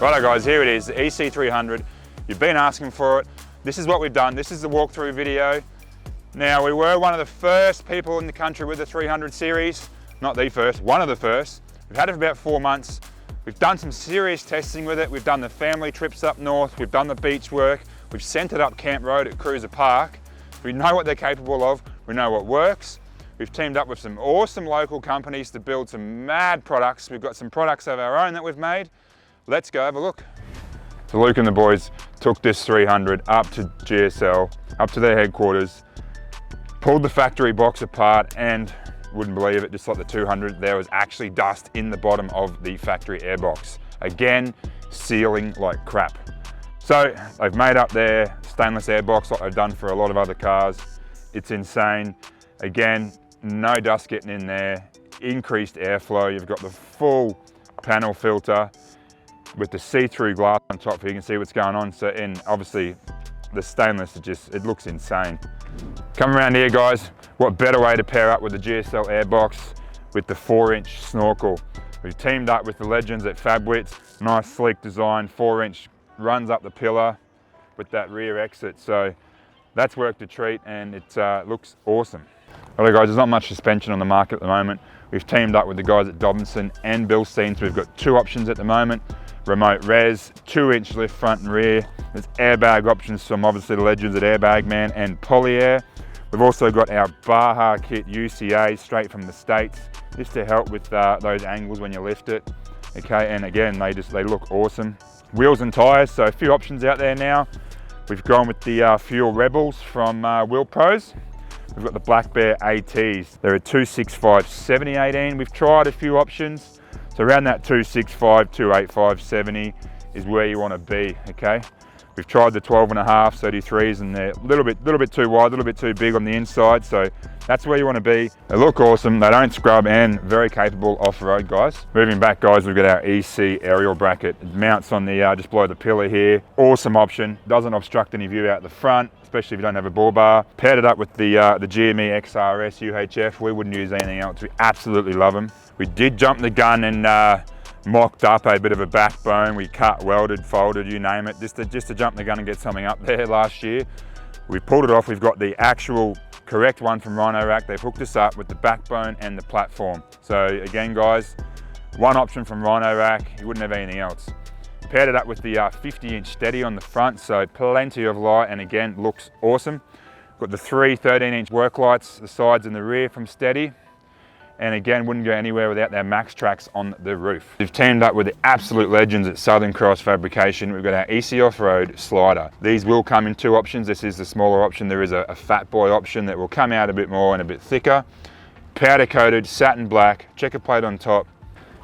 Righto guys, here it is, the EC300. You've been asking for it. This is what we've done. This is the walkthrough video. Now, we were one of the first people in the country with the 300 series. Not the first, one of the first. We've had it for about 4 months. We've done some serious testing with it. We've done the family trips up north. We've done the beach work. We've sent it up Camp Road at Cruiser Park. We know what they're capable of. We know what works. We've teamed up with some awesome local companies to build some mad products. We've got some products of our own that we've made. Let's go have a look. So Luke and the boys took this 300 up to GSL, up to their headquarters, pulled the factory box apart, and wouldn't believe it, just like the 200, there was actually dust in the bottom of the factory airbox. Again, sealing like crap. So they've made up their stainless airbox like they've done for a lot of other cars. It's insane. Again, no dust getting in there, increased airflow. You've got the full panel filter with the see-through glass on top so you can see what's going on. So, and obviously the stainless, it looks insane. Come around here guys, what better way to pair up with the GSL airbox with the 4-inch Snorkel. We've teamed up with the legends at Fabwits. Nice sleek design, 4-inch, runs up the pillar with that rear exit. So that's worked a treat and it looks awesome. Alright guys, there's not much suspension on the market at the moment. We've teamed up with the guys at Dobinson and Bilstein, so we've got 2 options at the moment. Remote res, 2-inch lift front and rear. There's airbag options from obviously the legends at Airbag Man and Polyair. We've also got our Baja kit UCA straight from the States, just to help with those angles when you lift it. Okay, and again, they look awesome. Wheels and tires, so a few options out there now. We've gone with the Fuel Rebels from Wheel Pros. We've got the Black Bear ATs. They're a 265 70/18. We've tried a few options. So around that 265, 285, 70 is where you want to be, okay? We've tried the 12.5 33s and they're a little bit too wide, a little bit too big on the inside. So that's where you want to be. They look awesome, they don't scrub, and very capable off-road guys. Moving back guys, we've got our EC aerial bracket. It mounts on the, just below the pillar here. Awesome option, doesn't obstruct any view out the front, especially if you don't have a bull bar. Paired it up with the GME XRS UHF. We wouldn't use anything else, we absolutely love them. We did jump the gun and mocked up a bit of a backbone. We cut, welded, folded, you name it, just to jump the gun and get something up there last year. We pulled it off. We've got the actual correct one from Rhino Rack. They've hooked us up with the backbone and the platform. So again guys, one option from Rhino Rack, you wouldn't have anything else. Paired it up with the 50-inch steady on the front, so plenty of light, and again, looks awesome. Got the 3 13-inch work lights, the sides and the rear from Steady. And again, wouldn't go anywhere without their Max Tracks on the roof. We've teamed up with the absolute legends at Southern Cross Fabrication. We've got our EC Off-Road slider. These will come in 2 options. This is the smaller option. There is a fat boy option that will come out a bit more and a bit thicker. Powder coated, satin black, checker plate on top.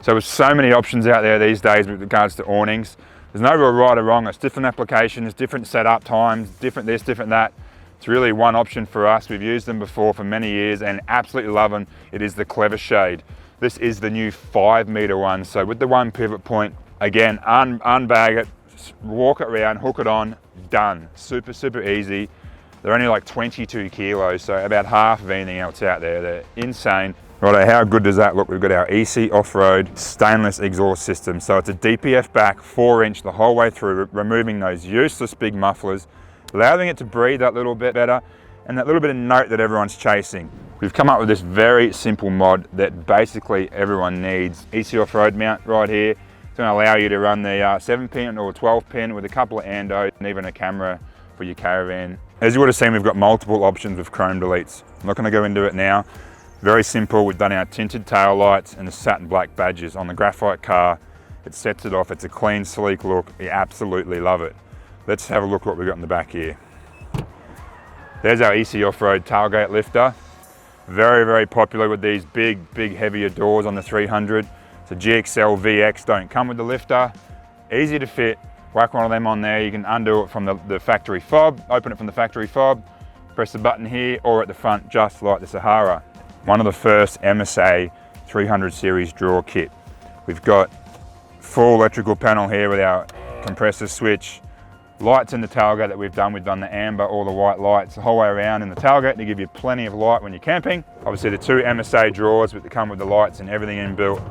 So with so many options out there these days with regards to awnings, there's no real right or wrong. It's different applications, different setup times, different this, different that. It's really one option for us. We've used them before for many years and absolutely love them. It is the Clever Shade. This is the new 5-meter one. So with the 1 pivot point, again, unbag it, walk it around, hook it on, done. Super, super easy. They're only like 22 kilos, so about half of anything else out there. They're insane. Righto, how good does that look? We've got our EC Off-Road stainless exhaust system. So it's a DPF back, 4-inch the whole way through, removing those useless big mufflers, allowing it to breathe that little bit better, and that little bit of note that everyone's chasing. We've come up with this very simple mod that basically everyone needs. EC Off-Road mount right here. It's going to allow you to run the 7-pin or 12-pin with a couple of andos and even a camera for your caravan. As you would have seen, we've got multiple options with chrome deletes. I'm not going to go into it now. Very simple. We've done our tinted tail lights and the satin black badges on the graphite car. It sets it off. It's a clean, sleek look. You absolutely love it. Let's have a look what we've got in the back here. There's our EC Off-Road tailgate lifter. Very, very popular with these big, heavier doors on the 300. So GXL VX don't come with the lifter. Easy to fit. Whack one of them on there. You can undo it from the factory fob, open it from the factory fob, press the button here, or at the front, just like the Sahara. One of the first MSA 300 series drawer kit. We've got full electrical panel here with our compressor switch, lights in the tailgate that we've done the amber or the white lights the whole way around in the tailgate to give you plenty of light when you're camping. Obviously the 2 MSA drawers that come with the lights and everything inbuilt.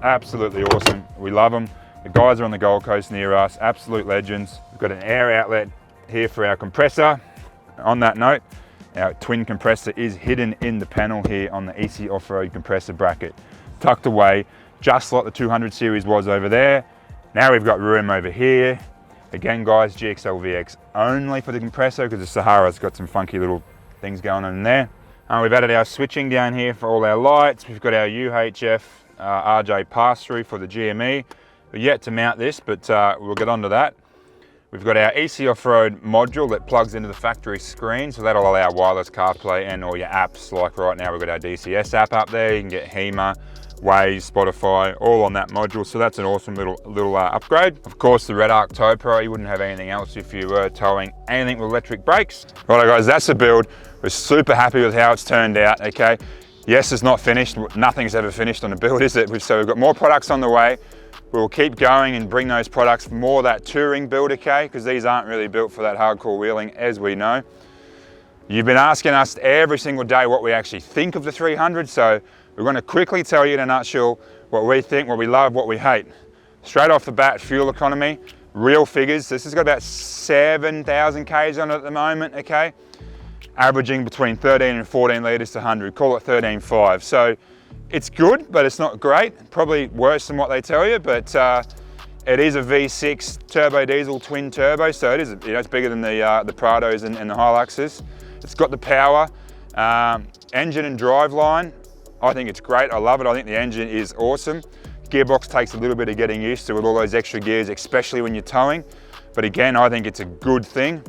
Absolutely awesome, we love them. The guys are on the Gold Coast near us, absolute legends. We've got an air outlet here for our compressor. On that note, our twin compressor is hidden in the panel here on the EC Off-Road compressor bracket, tucked away, just like the 200 series was over there. Now we've got room over here. Again, guys, GXL VX only for the compressor because the Sahara's got some funky little things going on in there. We've added our switching down here for all our lights. We've got our UHF RJ pass-through for the GME. We're yet to mount this, but we'll get onto that. We've got our EC Off-Road module that plugs into the factory screen, so that'll allow wireless CarPlay and all your apps. Like right now, we've got our DCS app up there. You can get HEMA, Waze, Spotify, all on that module. So that's an awesome little upgrade. Of course, the Red Arc Tow Pro, you wouldn't have anything else if you were towing anything with electric brakes. Righto guys, that's the build. We're super happy with how it's turned out, okay? Yes, it's not finished. Nothing's ever finished on a build, is it? So we've got more products on the way. We'll keep going and bring those products for more that touring build, okay? Because these aren't really built for that hardcore wheeling, as we know. You've been asking us every single day what we actually think of the 300, so we're going to quickly tell you in a nutshell what we think, what we love, what we hate. Straight off the bat, fuel economy, real figures. This has got about 7,000 Ks on it at the moment, okay? Averaging between 13 and 14 litres to 100, call it 13.5. So it's good, but it's not great. Probably worse than what they tell you, but it is a V6 turbo diesel twin turbo, so it is, it's bigger than the Prados and the Hiluxes. It's got the power, engine and drive line. I think it's great, I love it. I think the engine is awesome. Gearbox takes a little bit of getting used to with all those extra gears, especially when you're towing. But again, I think it's a good thing.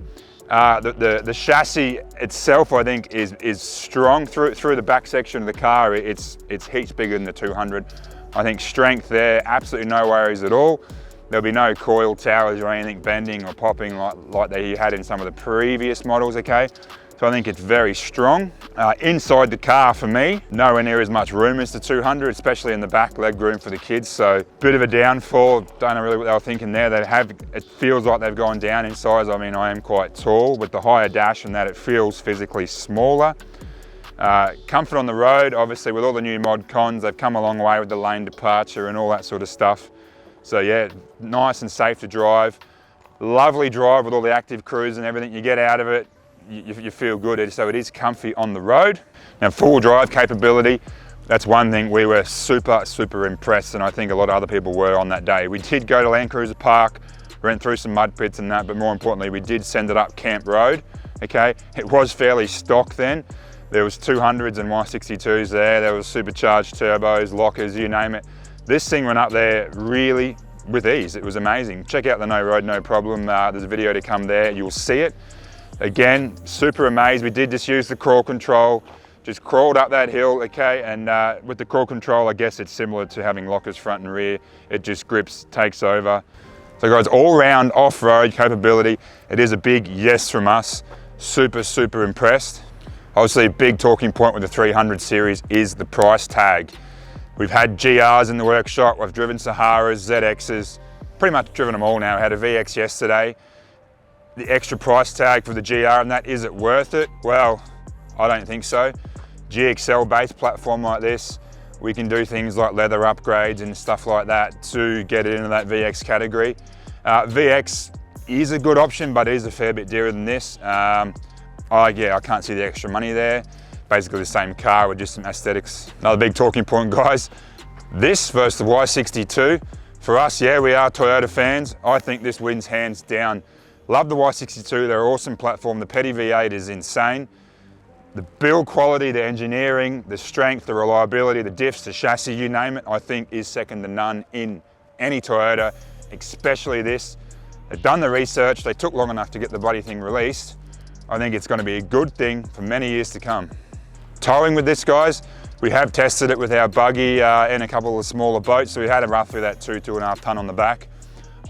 The chassis itself, I think, is strong through the back section of the car. It's heaps bigger than the 200. I think strength there, absolutely no worries at all. There'll be no coil towers or anything bending or popping like they had in some of the previous models, okay? So I think it's very strong. Inside the car, for me, nowhere near as much room as the 200, especially in the back, leg room for the kids. So bit of a downfall. Don't know really what they were thinking there. It feels like they've gone down in size. I mean, I am quite tall. With the higher dash and that, it feels physically smaller. Comfort on the road, obviously with all the new mod cons, they've come a long way with the lane departure and all that sort of stuff. So yeah, nice and safe to drive. Lovely drive with all the active cruise and everything you get out of it. You feel good, so it is comfy on the road. Now, full drive capability, that's one thing we were super impressed, and I think a lot of other people were on that day. We did go to Landcruiser Park, went through some mud pits and that, but more importantly, we did send it up Camp Road, okay? It was fairly stock then. There was 200s and Y62s there was supercharged turbos, lockers, you name it. This thing went up there really with ease. It was amazing. Check out the No Road, No Problem. There's a video to come there, you'll see it. Again, super amazed. We did just use the crawl control, just crawled up that hill, okay? And with the crawl control, I guess it's similar to having lockers front and rear. It just grips, takes over. So guys, all round off-road capability, it is a big yes from us. Super impressed. Obviously, a big talking point with the 300 series is the price tag. We've had GRs in the workshop, we've driven Saharas, ZXs, pretty much driven them all now. I had a VX yesterday. The extra price tag for the GR and that, is it worth it? Well, I don't think so. GXL based platform like this, we can do things like leather upgrades and stuff like that to get it into that VX category. VX is a good option, but it is a fair bit dearer than this. I can't see the extra money there. Basically the same car with just some aesthetics. Another big talking point, guys. This versus the Y62. For us, yeah, we are Toyota fans. I think this wins hands down. Love the Y62, they're an awesome platform. The Petty V8 is insane. The build quality, the engineering, the strength, the reliability, the diffs, the chassis, you name it, I think is second to none in any Toyota, especially this. They've done the research, they took long enough to get the bloody thing released. I think it's going to be a good thing for many years to come. Towing with this, guys, we have tested it with our buggy and a couple of smaller boats, so we had roughly that 2.5 ton on the back.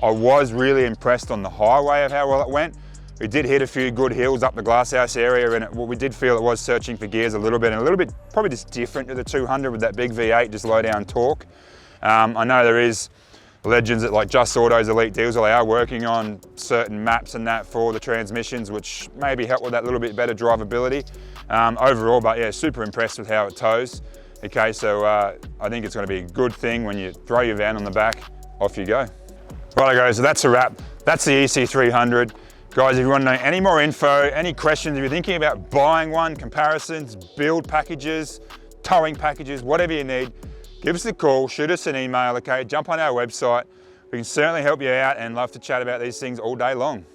I was really impressed on the highway of how well it went. We did hit a few good hills up the Glasshouse area, and we did feel it was searching for gears a little bit probably just different to the 200 with that big V8, just low down torque. I know there is legends at like Just Auto's Elite Diesel, they are working on certain maps and that for the transmissions, which maybe help with that little bit better drivability. Overall, but yeah, super impressed with how it tows. Okay, so I think it's going to be a good thing when you throw your van on the back, off you go. Righto guys, so that's a wrap. That's the EC300. Guys, if you want to know any more info, any questions, if you're thinking about buying one, comparisons, build packages, towing packages, whatever you need, give us a call, shoot us an email, okay? Jump on our website. We can certainly help you out and love to chat about these things all day long.